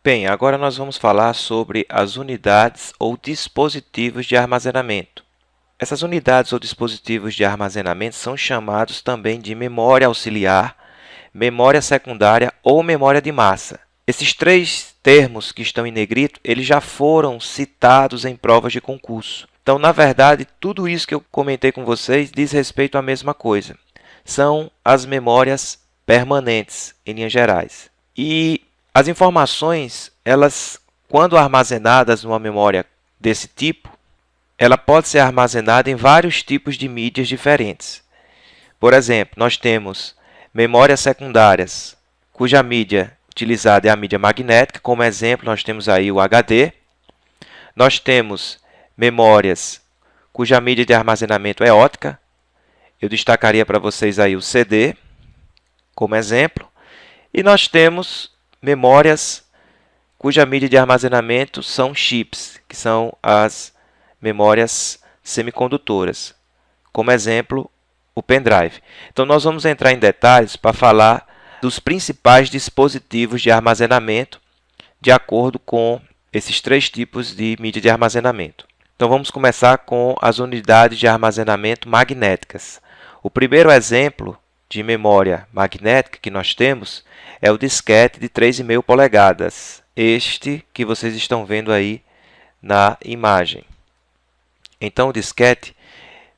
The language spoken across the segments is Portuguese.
Bem, agora nós vamos falar sobre as unidades ou dispositivos de armazenamento. Essas unidades ou dispositivos de armazenamento são chamados também de memória auxiliar, memória secundária ou memória de massa. Esses três termos que estão em negrito, eles já foram citados em provas de concurso. Então, na verdade, tudo isso que eu comentei com vocês diz respeito à mesma coisa. São as memórias permanentes, em linhas gerais. E as informações, elas, quando armazenadas numa memória desse tipo, ela pode ser armazenada em vários tipos de mídias diferentes. Por exemplo, nós temos memórias secundárias, cuja mídia utilizada é a mídia magnética. Como exemplo, nós temos aí o HD. Nós temos memórias cuja mídia de armazenamento é óptica. Eu destacaria para vocês aí o CD, como exemplo. E nós temos memórias cuja mídia de armazenamento são chips, que são as memórias semicondutoras. Como exemplo, o pendrive. Então, nós vamos entrar em detalhes para falar dos principais dispositivos de armazenamento de acordo com esses três tipos de mídia de armazenamento. Então, vamos começar com as unidades de armazenamento magnéticas. O primeiro exemplo de memória magnética que nós temos é o disquete de 3,5 polegadas, este que vocês estão vendo aí na imagem. Então, o disquete,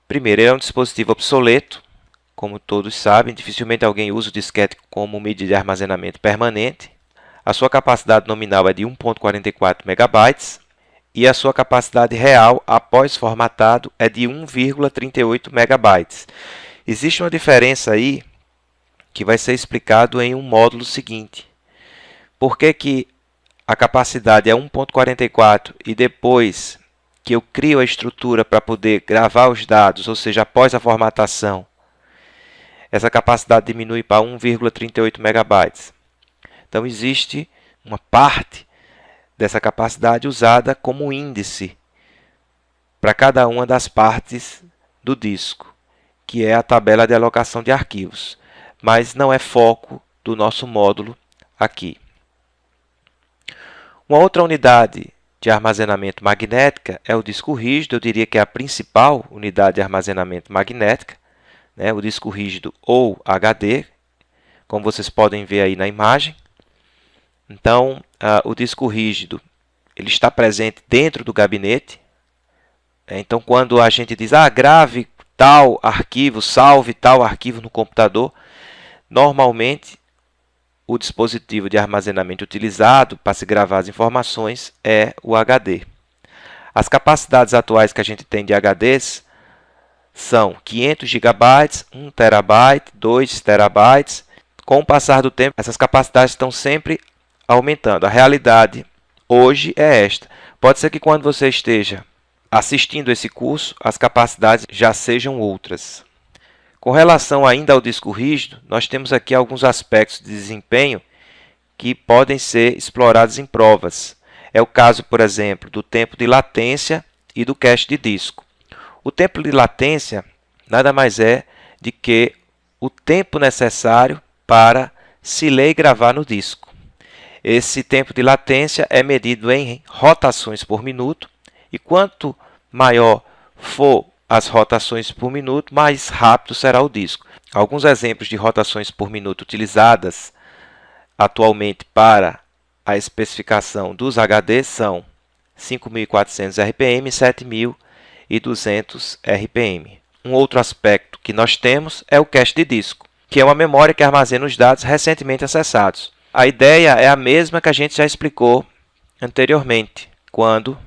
primeiro, ele é um dispositivo obsoleto, como todos sabem, dificilmente alguém usa o disquete como mídia de armazenamento permanente. A sua capacidade nominal é de 1,44 MB e a sua capacidade real, após formatado, é de 1,38 MB. Existe uma diferença aí que vai ser explicado em um módulo seguinte. Por que a capacidade é 1,44 e depois que eu crio a estrutura para poder gravar os dados, ou seja, após a formatação, essa capacidade diminui para 1,38 MB. Então, existe uma parte dessa capacidade usada como índice para cada uma das partes do disco, que é a tabela de alocação de arquivos, mas não é foco do nosso módulo aqui. Uma outra unidade de armazenamento magnética é o disco rígido. Eu diria que é a principal unidade de armazenamento magnética, né? O disco rígido ou HD, como vocês podem ver aí na imagem. Então, o disco rígido ele está presente dentro do gabinete. Então, quando a gente diz grave tal arquivo, salve tal arquivo no computador, normalmente o dispositivo de armazenamento utilizado para se gravar as informações é o HD. As capacidades atuais que a gente tem de HDs são 500 GB, 1 TB, 2 TB. Com o passar do tempo, essas capacidades estão sempre aumentando. A realidade hoje é esta. Pode ser que quando você esteja assistindo esse curso, as capacidades já sejam outras. Com relação ainda ao disco rígido, nós temos aqui alguns aspectos de desempenho que podem ser explorados em provas. É o caso, por exemplo, do tempo de latência e do cache de disco. O tempo de latência nada mais é do que o tempo necessário para se ler e gravar no disco. Esse tempo de latência é medido em rotações por minuto, e quanto maior for as rotações por minuto, mais rápido será o disco. Alguns exemplos de rotações por minuto utilizadas atualmente para a especificação dos HDs são 5.400 RPM e 7.200 RPM. Um outro aspecto que nós temos é o cache de disco, que é uma memória que armazena os dados recentemente acessados. A ideia é a mesma que a gente já explicou anteriormente, quando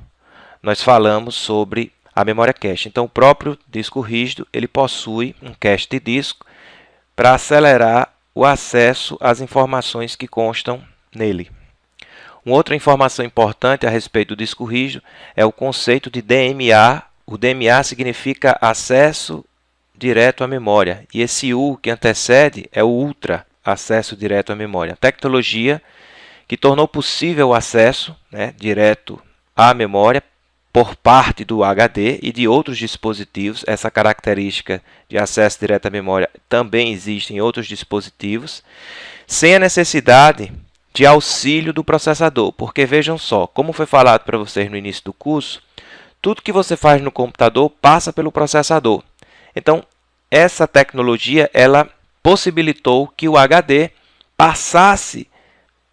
nós falamos sobre a memória cache. Então, o próprio disco rígido ele possui um cache de disco para acelerar o acesso às informações que constam nele. Uma outra informação importante a respeito do disco rígido é o conceito de DMA. O DMA significa acesso direto à memória, e esse U que antecede é o Ultra, acesso direto à memória. Tecnologia que tornou possível o acesso direto à memória por parte do HD e de outros dispositivos. Essa característica de acesso direto à memória também existe em outros dispositivos, sem a necessidade de auxílio do processador, porque vejam só, como foi falado para vocês no início do curso, tudo que você faz no computador passa pelo processador. Então, essa tecnologia ela possibilitou que o HD passasse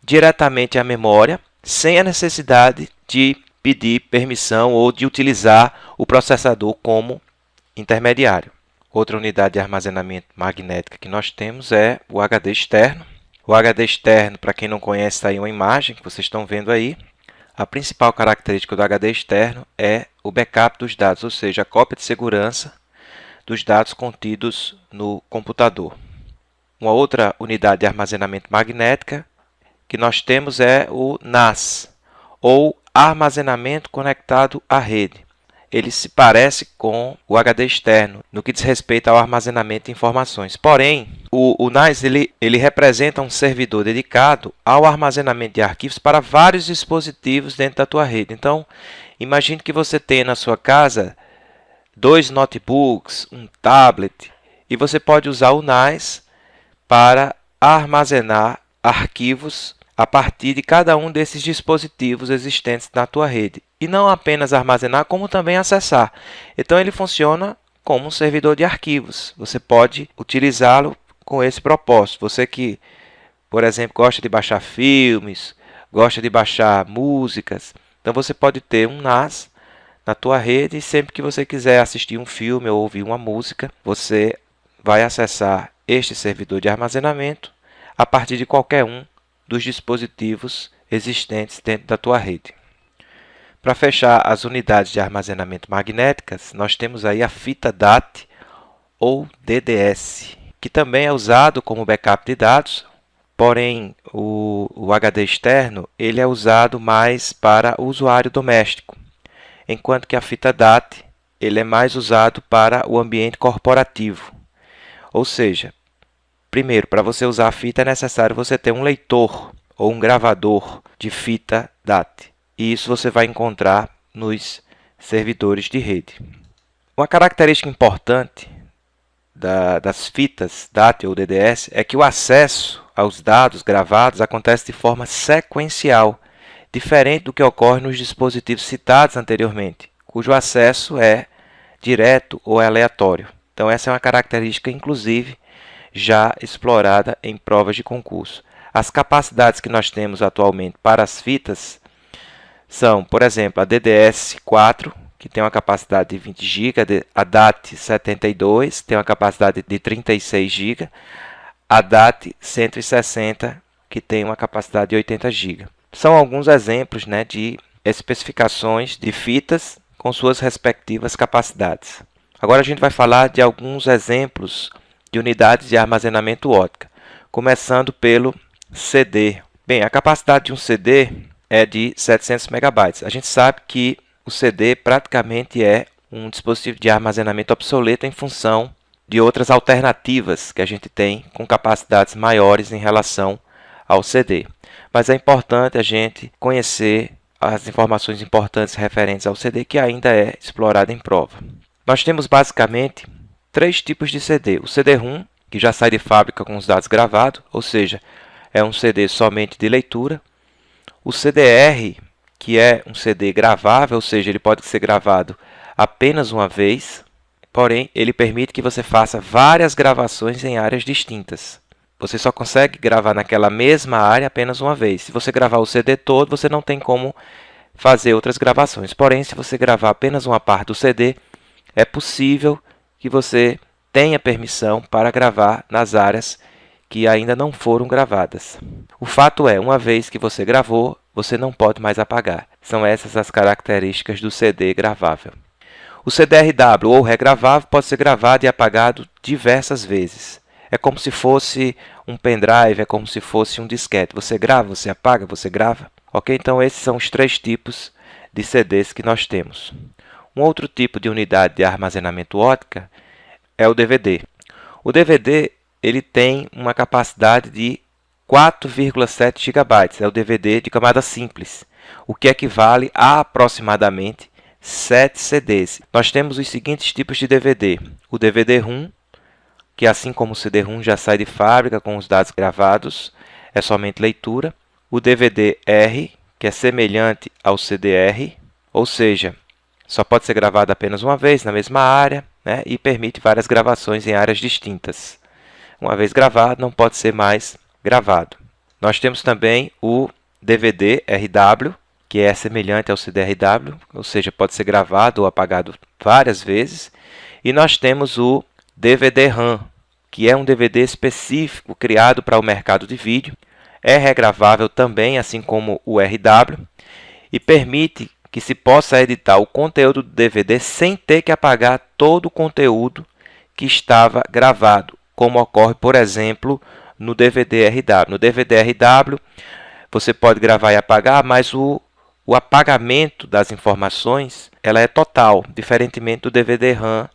diretamente à memória, sem a necessidade de pedir permissão ou de utilizar o processador como intermediário. Outra unidade de armazenamento magnética que nós temos é o HD externo. O HD externo, para quem não conhece, está aí uma imagem que vocês estão vendo aí. A principal característica do HD externo é o backup dos dados, ou seja, a cópia de segurança dos dados contidos no computador. Uma outra unidade de armazenamento magnética que nós temos é o NAS, ou armazenamento conectado à rede. Ele se parece com o HD externo no que diz respeito ao armazenamento de informações. Porém, o NAS ele representa um servidor dedicado ao armazenamento de arquivos para vários dispositivos dentro da tua rede. Então, imagine que você tenha na sua casa 2 notebooks, um tablet, e você pode usar o NAS para armazenar arquivos a partir de cada um desses dispositivos existentes na tua rede. E não apenas armazenar, como também acessar. Então ele funciona como um servidor de arquivos. Você pode utilizá-lo com esse propósito. Você que, por exemplo, gosta de baixar filmes, gosta de baixar músicas, então você pode ter um NAS na tua rede e sempre que você quiser assistir um filme ou ouvir uma música, você vai acessar este servidor de armazenamento a partir de qualquer um dos dispositivos existentes dentro da tua rede. Para fechar as unidades de armazenamento magnéticas, nós temos aí a fita DAT ou DDS, que também é usado como backup de dados, porém o HD externo ele é usado mais para o usuário doméstico, enquanto que a fita DAT ele é mais usado para o ambiente corporativo. Ou seja, primeiro, para você usar a fita é necessário você ter um leitor ou um gravador de fita DAT. E isso você vai encontrar nos servidores de rede. Uma característica importante das fitas DAT ou DDS é que o acesso aos dados gravados acontece de forma sequencial, diferente do que ocorre nos dispositivos citados anteriormente, cujo acesso é direto ou aleatório. Então essa é uma característica, inclusive, já explorada em provas de concurso. As capacidades que nós temos atualmente para as fitas são, por exemplo, a DDS4, que tem uma capacidade de 20 GB, a DAT72 tem uma capacidade de 36 GB, a DAT160, que tem uma capacidade de 80 GB. São alguns exemplos, de especificações de fitas com suas respectivas capacidades. Agora a gente vai falar de alguns exemplos de unidades de armazenamento ótica, começando pelo CD. Bem, a capacidade de um CD é de 700 MB. A gente sabe que o CD praticamente é um dispositivo de armazenamento obsoleto em função de outras alternativas que a gente tem com capacidades maiores em relação ao CD. Mas é importante a gente conhecer as informações importantes referentes ao CD que ainda é explorado em prova. Nós temos basicamente 3 tipos de CD. O CD-ROM, que já sai de fábrica com os dados gravados, ou seja, é um CD somente de leitura. O CDR, que é um CD gravável, ou seja, ele pode ser gravado apenas uma vez, porém ele permite que você faça várias gravações em áreas distintas. Você só consegue gravar naquela mesma área apenas uma vez. Se você gravar o CD todo, você não tem como fazer outras gravações. Porém, se você gravar apenas uma parte do CD, é possível que você tenha permissão para gravar nas áreas que ainda não foram gravadas. O fato é, uma vez que você gravou, você não pode mais apagar. São essas as características do CD gravável. O CDRW ou regravável pode ser gravado e apagado diversas vezes. É como se fosse um pendrive, é como se fosse um disquete. Você grava, você apaga, você grava. Ok? Então esses são os 3 tipos de CDs que nós temos. Um outro tipo de unidade de armazenamento ótica é o DVD. O DVD ele tem uma capacidade de 4,7 GB. É o DVD de camada simples, o que equivale a aproximadamente 7 CDs. Nós temos os seguintes tipos de DVD. O DVD-ROM, que assim como o CD-ROM já sai de fábrica com os dados gravados, é somente leitura. o DVD-R, que é semelhante ao CDR, ou seja, só pode ser gravado apenas uma vez na mesma área, né, e permite várias gravações em áreas distintas. Uma vez gravado, não pode ser mais gravado. Nós temos também o DVD-RW, que é semelhante ao CDRW, ou seja, pode ser gravado ou apagado várias vezes. E nós temos o DVD-RAM, que é um DVD específico criado para o mercado de vídeo. É regravável também, assim como o RW, e permite que se possa editar o conteúdo do DVD sem ter que apagar todo o conteúdo que estava gravado, como ocorre, por exemplo, no DVD-RW. No DVD-RW, você pode gravar e apagar, mas o apagamento das informações ela é total, diferentemente do DVD-RAM,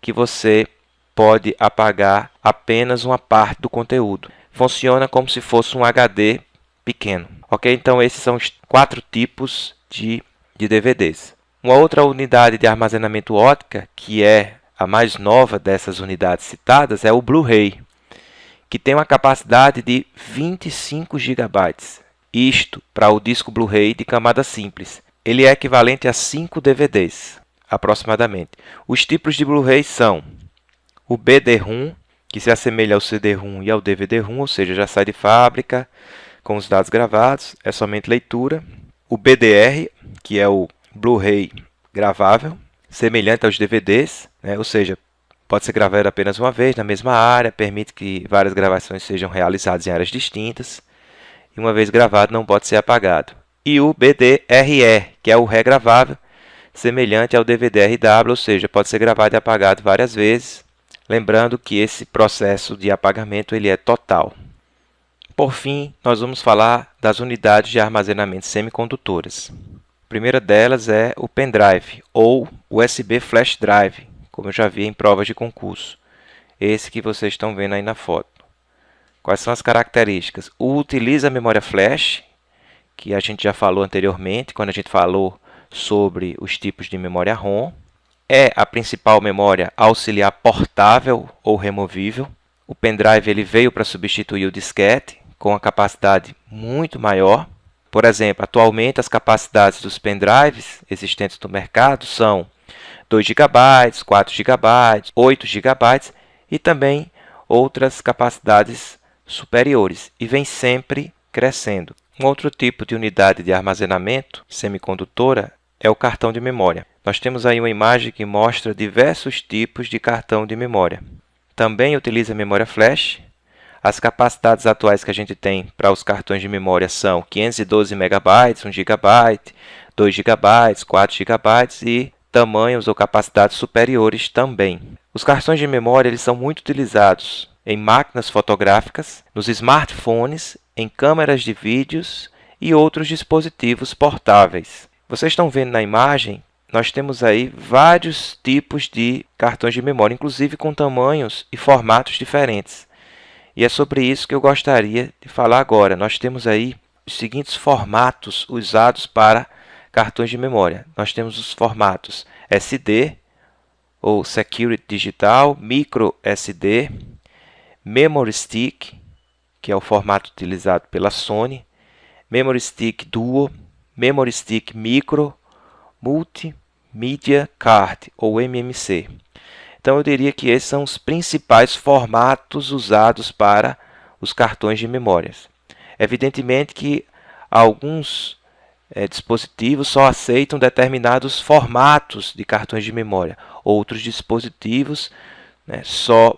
que você pode apagar apenas uma parte do conteúdo. Funciona como se fosse um HD pequeno. Ok? Então, esses são os 4 tipos de DVDs. Uma outra unidade de armazenamento óptica, que é a mais nova dessas unidades citadas, é o Blu-ray, que tem uma capacidade de 25 GB. Isto para o disco Blu-ray de camada simples. Ele é equivalente a 5 DVDs, aproximadamente. Os tipos de Blu-ray são o BD-ROM, que se assemelha ao CD-ROM e ao DVD-ROM, ou seja, já sai de fábrica com os dados gravados, é somente leitura. O BDR, que é o Blu-ray gravável, semelhante aos DVDs, né? Ou seja, pode ser gravado apenas uma vez na mesma área, permite que várias gravações sejam realizadas em áreas distintas, e uma vez gravado não pode ser apagado. E o BDRE, que é o regravável, semelhante ao DVD-RW, ou seja, pode ser gravado e apagado várias vezes, lembrando que esse processo de apagamento ele é total. Por fim, nós vamos falar das unidades de armazenamento semicondutoras. A primeira delas é o pendrive, ou USB flash drive, como eu já vi em provas de concurso. Esse que vocês estão vendo aí na foto. Quais são as características? Utiliza a memória flash, que a gente já falou anteriormente, quando a gente falou sobre os tipos de memória ROM. É a principal memória auxiliar portável ou removível. O pendrive ele veio para substituir o disquete, com uma capacidade muito maior. Por exemplo, atualmente as capacidades dos pendrives existentes no mercado são 2 GB, 4 GB, 8 GB e também outras capacidades superiores, e vem sempre crescendo. Um outro tipo de unidade de armazenamento semicondutora é o cartão de memória. Nós temos aí uma imagem que mostra diversos tipos de cartão de memória. Também utiliza memória flash. As capacidades atuais que a gente tem para os cartões de memória são 512 MB, 1 GB, 2 GB, 4 GB e tamanhos ou capacidades superiores também. Os cartões de memória eles são muito utilizados em máquinas fotográficas, nos smartphones, em câmeras de vídeos e outros dispositivos portáveis. Vocês estão vendo na imagem, nós temos aí vários tipos de cartões de memória, inclusive com tamanhos e formatos diferentes. E é sobre isso que eu gostaria de falar agora. Nós temos aí os seguintes formatos usados para cartões de memória. Nós temos os formatos SD, ou Security Digital, Micro SD, Memory Stick, que é o formato utilizado pela Sony, Memory Stick Duo, Memory Stick Micro, Multimedia Card, ou MMC. Então, eu diria que esses são os principais formatos usados para os cartões de memórias. Evidentemente que alguns dispositivos só aceitam determinados formatos de cartões de memória. Outros dispositivos só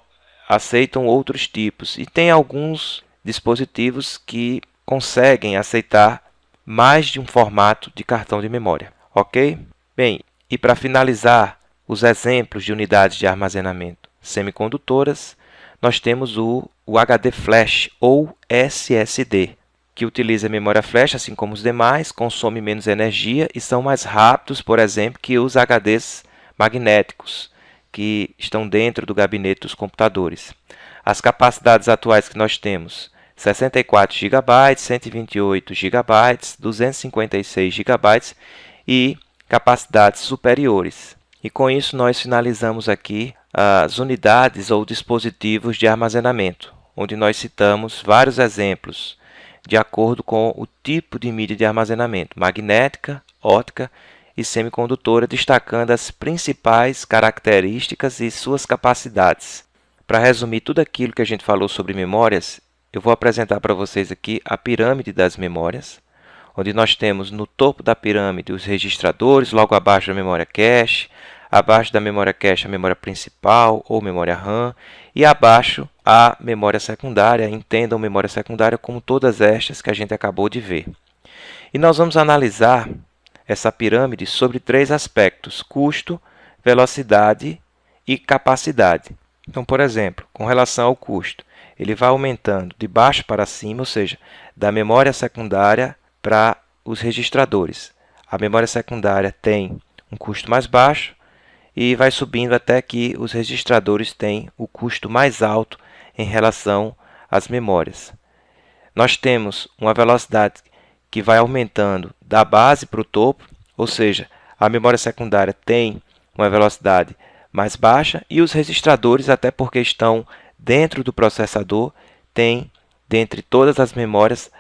aceitam outros tipos. E tem alguns dispositivos que conseguem aceitar mais de um formato de cartão de memória. Ok? Bem, e para finalizar os exemplos de unidades de armazenamento semicondutoras, nós temos o HD Flash ou SSD, que utiliza memória flash, assim como os demais, consome menos energia e são mais rápidos, por exemplo, que os HDs magnéticos, que estão dentro do gabinete dos computadores. As capacidades atuais que nós temos, 64 GB, 128 GB, 256 GB e capacidades superiores. E com isso nós finalizamos aqui as unidades ou dispositivos de armazenamento, onde nós citamos vários exemplos de acordo com o tipo de mídia de armazenamento, magnética, óptica e semicondutora, destacando as principais características e suas capacidades. Para resumir tudo aquilo que a gente falou sobre memórias, eu vou apresentar para vocês aqui a pirâmide das memórias, onde nós temos no topo da pirâmide os registradores, logo abaixo da memória cache, abaixo da memória cache a memória principal ou memória RAM, e abaixo a memória secundária. Entendam memória secundária como todas estas que a gente acabou de ver. E nós vamos analisar essa pirâmide sobre 3 aspectos: custo, velocidade e capacidade. Então, por exemplo, com relação ao custo, ele vai aumentando de baixo para cima, ou seja, da memória secundária para os registradores. A memória secundária tem um custo mais baixo e vai subindo até que os registradores têm o custo mais alto em relação às memórias. Nós temos uma velocidade que vai aumentando da base para o topo, ou seja, a memória secundária tem uma velocidade mais baixa e os registradores, até porque estão dentro do processador, têm, dentre todas as memórias,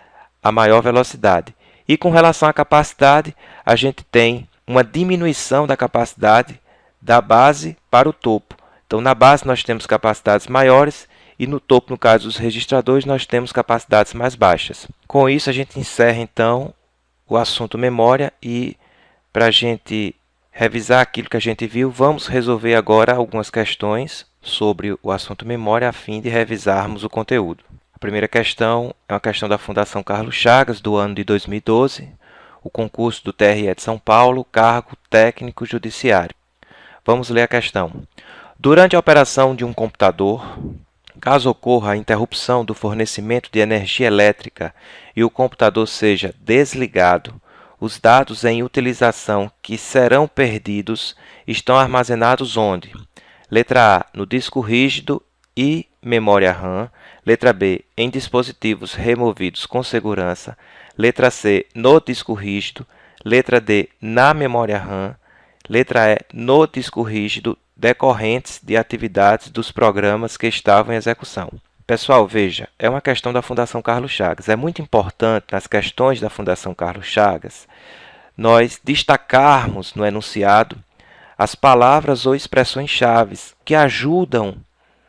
a maior velocidade. E com relação à capacidade, a gente tem uma diminuição da capacidade da base para o topo. Então, na base nós temos capacidades maiores e no topo, no caso dos registradores, nós temos capacidades mais baixas. Com isso, a gente encerra, então, o assunto memória e, para a gente revisar aquilo que a gente viu, vamos resolver agora algumas questões sobre o assunto memória a fim de revisarmos o conteúdo. A primeira questão é uma questão da Fundação Carlos Chagas, do ano de 2012, o concurso do TRE de São Paulo, cargo técnico judiciário. Vamos ler a questão. Durante a operação de um computador, caso ocorra a interrupção do fornecimento de energia elétrica e o computador seja desligado, os dados em utilização que serão perdidos estão armazenados onde? Letra A, no disco rígido e memória RAM. Letra B, em dispositivos removidos com segurança. Letra C, no disco rígido. Letra D, na memória RAM. Letra E, no disco rígido, decorrentes de atividades dos programas que estavam em execução. Pessoal, veja, é uma questão da Fundação Carlos Chagas. É muito importante, nas questões da Fundação Carlos Chagas, nós destacarmos no enunciado as palavras ou expressões-chave que ajudam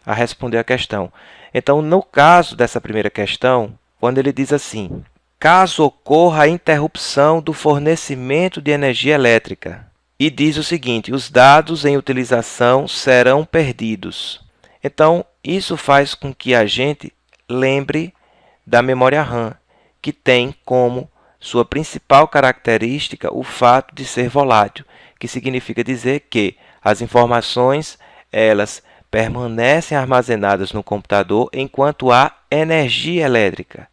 a responder a questão. Então, no caso dessa primeira questão, quando ele diz assim, caso ocorra a interrupção do fornecimento de energia elétrica, e diz o seguinte, os dados em utilização serão perdidos. Então, isso faz com que a gente lembre da memória RAM, que tem como sua principal característica o fato de ser volátil, que significa dizer que as informações elas permanecem armazenadas no computador enquanto há energia elétrica.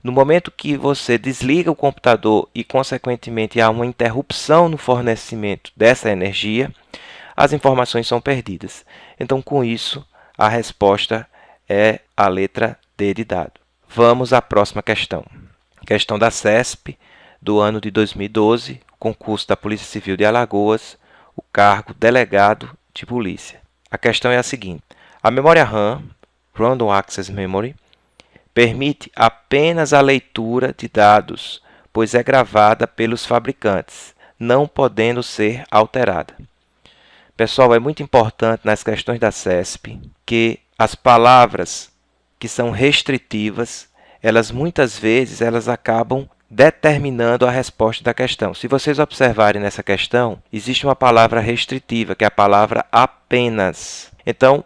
No momento que você desliga o computador e, consequentemente, há uma interrupção no fornecimento dessa energia, as informações são perdidas. Então, com isso, a resposta é a letra D de dado. Vamos à próxima questão. Questão da CESP, do ano de 2012, concurso da Polícia Civil de Alagoas, o cargo delegado de polícia. A questão é a seguinte. A memória RAM, Random Access Memory, permite apenas a leitura de dados, pois é gravada pelos fabricantes, não podendo ser alterada. Pessoal, é muito importante nas questões da CESP que as palavras que são restritivas, muitas vezes acabam determinando a resposta da questão. Se vocês observarem nessa questão, existe uma palavra restritiva, que é a palavra apenas. Então,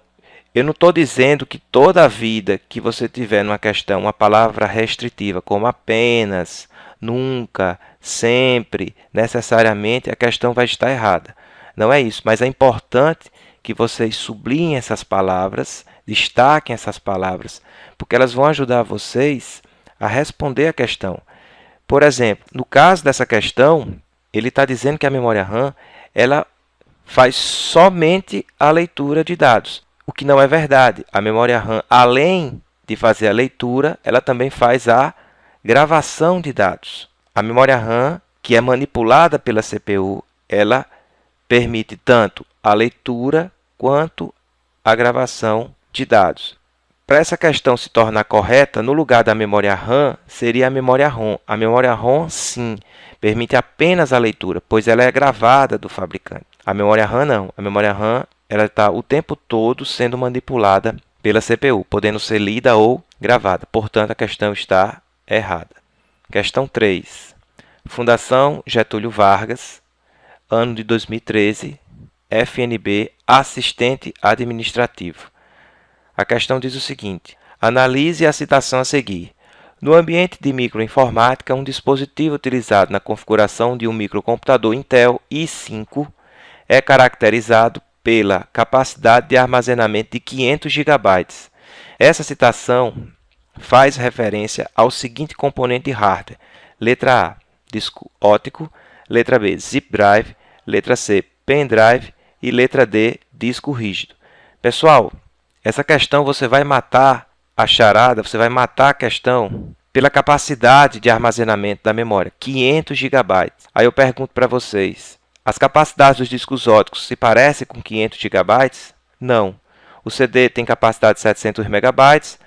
eu não estou dizendo que toda a vida que você tiver numa questão uma palavra restritiva, como apenas, nunca, sempre, necessariamente, a questão vai estar errada. Não é isso, mas é importante que vocês sublinhem essas palavras, destaquem essas palavras, porque elas vão ajudar vocês a responder a questão. Por exemplo, no caso dessa questão, ele está dizendo que a memória RAM ela faz somente a leitura de dados, o que não é verdade. A memória RAM, além de fazer a leitura, ela também faz a gravação de dados. A memória RAM, que é manipulada pela CPU, ela permite tanto a leitura quanto a gravação de dados. Para essa questão se tornar correta, no lugar da memória RAM, seria a memória ROM. A memória ROM, sim, permite apenas a leitura, pois ela é gravada do fabricante. A memória RAM não. A memória RAM está o tempo todo sendo manipulada pela CPU, podendo ser lida ou gravada. Portanto, a questão está errada. Questão 3. Fundação Getúlio Vargas, ano de 2013, FNB, assistente administrativo. A questão diz o seguinte: analise a citação a seguir. No ambiente de microinformática, um dispositivo utilizado na configuração de um microcomputador Intel i5 é caracterizado pela capacidade de armazenamento de 500 GB. Essa citação faz referência ao seguinte componente de hardware: letra A, disco óptico, letra B, zip drive, letra C, pendrive e letra D, disco rígido. Pessoal, essa questão você vai matar a charada, você vai matar a questão pela capacidade de armazenamento da memória, 500 GB. Aí eu pergunto para vocês, as capacidades dos discos ópticos se parecem com 500 GB? Não. O CD tem capacidade de 700 MB,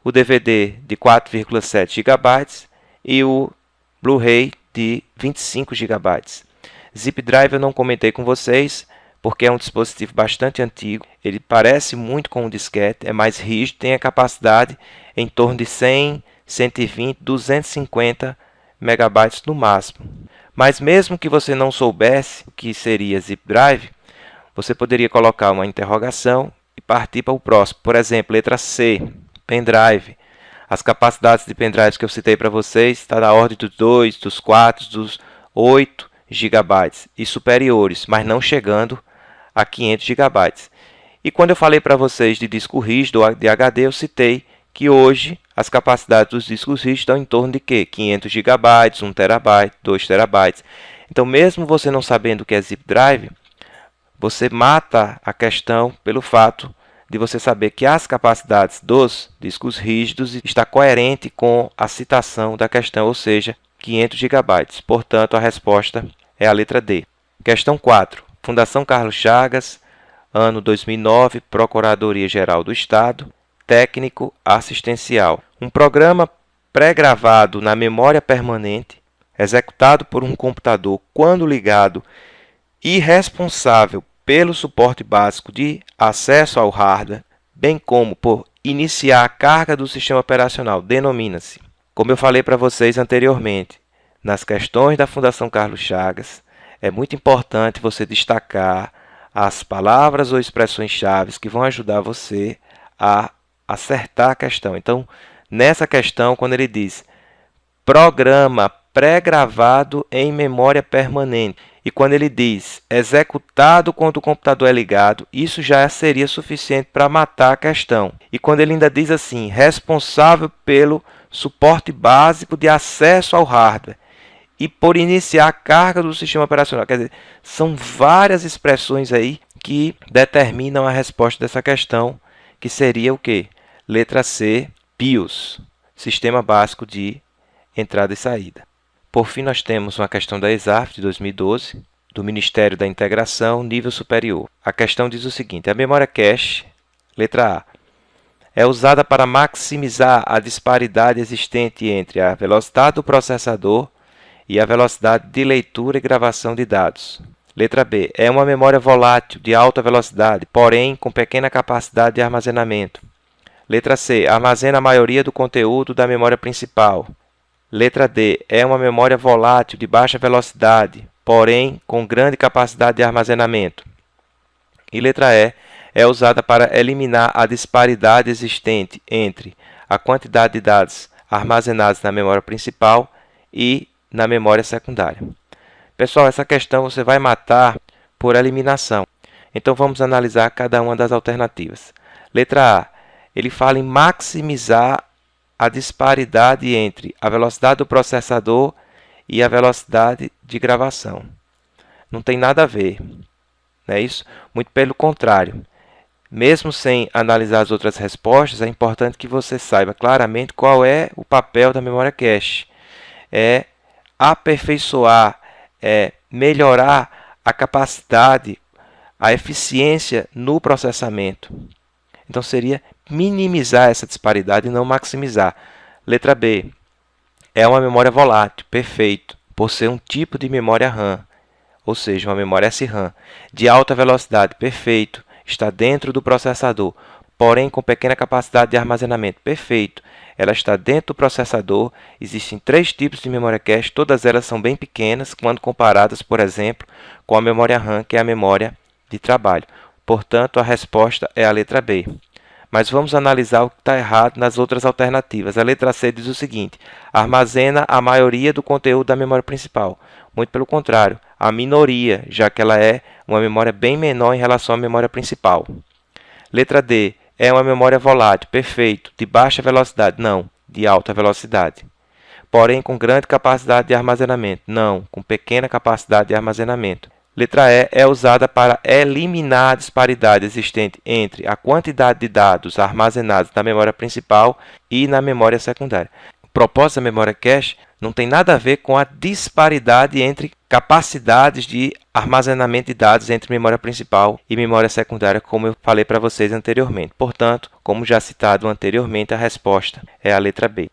o DVD de 4,7 GB e o Blu-ray de 25 GB. Zip Drive eu não comentei com vocês, porque é um dispositivo bastante antigo. Ele parece muito com um disquete, é mais rígido, tem a capacidade em torno de 100, 120, 250 megabytes no máximo. Mas mesmo que você não soubesse o que seria Zip Drive, você poderia colocar uma interrogação e partir para o próximo. Por exemplo, letra C, pendrive. As capacidades de pendrive que eu citei para vocês estão na ordem dos 2, dos 4, dos 8 GB e superiores, mas não chegando a 500 GB. E quando eu falei para vocês de disco rígido ou de HD, eu citei que hoje as capacidades dos discos rígidos estão em torno de quê? 500 GB, 1 TB, 2 TB. Então, mesmo você não sabendo o que é zip drive, você mata a questão pelo fato de você saber que as capacidades dos discos rígidos está coerente com a citação da questão, ou seja, 500 GB. Portanto, a resposta é a letra D. Questão 4. Fundação Carlos Chagas, ano 2009, Procuradoria-Geral do Estado, técnico assistencial. Um programa pré-gravado na memória permanente, executado por um computador quando ligado e responsável pelo suporte básico de acesso ao hardware, bem como por iniciar a carga do sistema operacional, denomina-se. Como eu falei para vocês anteriormente, nas questões da Fundação Carlos Chagas, é muito importante você destacar as palavras ou expressões-chave que vão ajudar você a acertar a questão. Então, nessa questão, quando ele diz programa pré-gravado em memória permanente, e quando ele diz executado quando o computador é ligado, isso já seria suficiente para matar a questão. E quando ele ainda diz assim, responsável pelo suporte básico de acesso ao hardware e por iniciar a carga do sistema operacional. Quer dizer, são várias expressões aí que determinam a resposta dessa questão, que seria o quê? Letra C, BIOS, Sistema Básico de Entrada e Saída. Por fim, nós temos uma questão da ESAF de 2012, do Ministério da Integração, nível superior. A questão diz o seguinte: a memória cache, letra A, é usada para maximizar a disparidade existente entre a velocidade do processador e a velocidade de leitura e gravação de dados. Letra B, é uma memória volátil de alta velocidade, porém com pequena capacidade de armazenamento. Letra C, armazena a maioria do conteúdo da memória principal. Letra D, é uma memória volátil de baixa velocidade, porém com grande capacidade de armazenamento. E letra E, é usada para eliminar a disparidade existente entre a quantidade de dados armazenados na memória principal e na memória secundária. Pessoal, essa questão você vai matar por eliminação. Então vamos analisar cada uma das alternativas. Letra A, ele fala em maximizar a disparidade entre a velocidade do processador e a velocidade de gravação. Não tem nada a ver, não é isso? Muito pelo contrário. Mesmo sem analisar as outras respostas, é importante que você saiba claramente qual é o papel da memória cache. É aperfeiçoar, é melhorar a capacidade, a eficiência no processamento. Então seria minimizar essa disparidade e não maximizar. Letra B. É uma memória volátil, perfeito, por ser um tipo de memória RAM, ou seja, uma memória SRAM. De alta velocidade, perfeito, está dentro do processador, porém com pequena capacidade de armazenamento, perfeito. Ela está dentro do processador. Existem 3 tipos de memória cache, todas elas são bem pequenas, quando comparadas, por exemplo, com a memória RAM, que é a memória de trabalho. Portanto, a resposta é a letra B. Mas vamos analisar o que está errado nas outras alternativas. A letra C diz o seguinte: armazena a maioria do conteúdo da memória principal. Muito pelo contrário, a minoria, já que ela é uma memória bem menor em relação à memória principal. Letra D. É uma memória volátil, perfeito. De baixa velocidade? Não, de alta velocidade. Porém, com grande capacidade de armazenamento? Não, com pequena capacidade de armazenamento. Letra E. É usada para eliminar a disparidade existente entre a quantidade de dados armazenados na memória principal e na memória secundária. O propósito da memória cache não tem nada a ver com a disparidade entre capacidades de armazenamento de dados entre memória principal e memória secundária, como eu falei para vocês anteriormente. Portanto, como já citado anteriormente, a resposta é a letra B.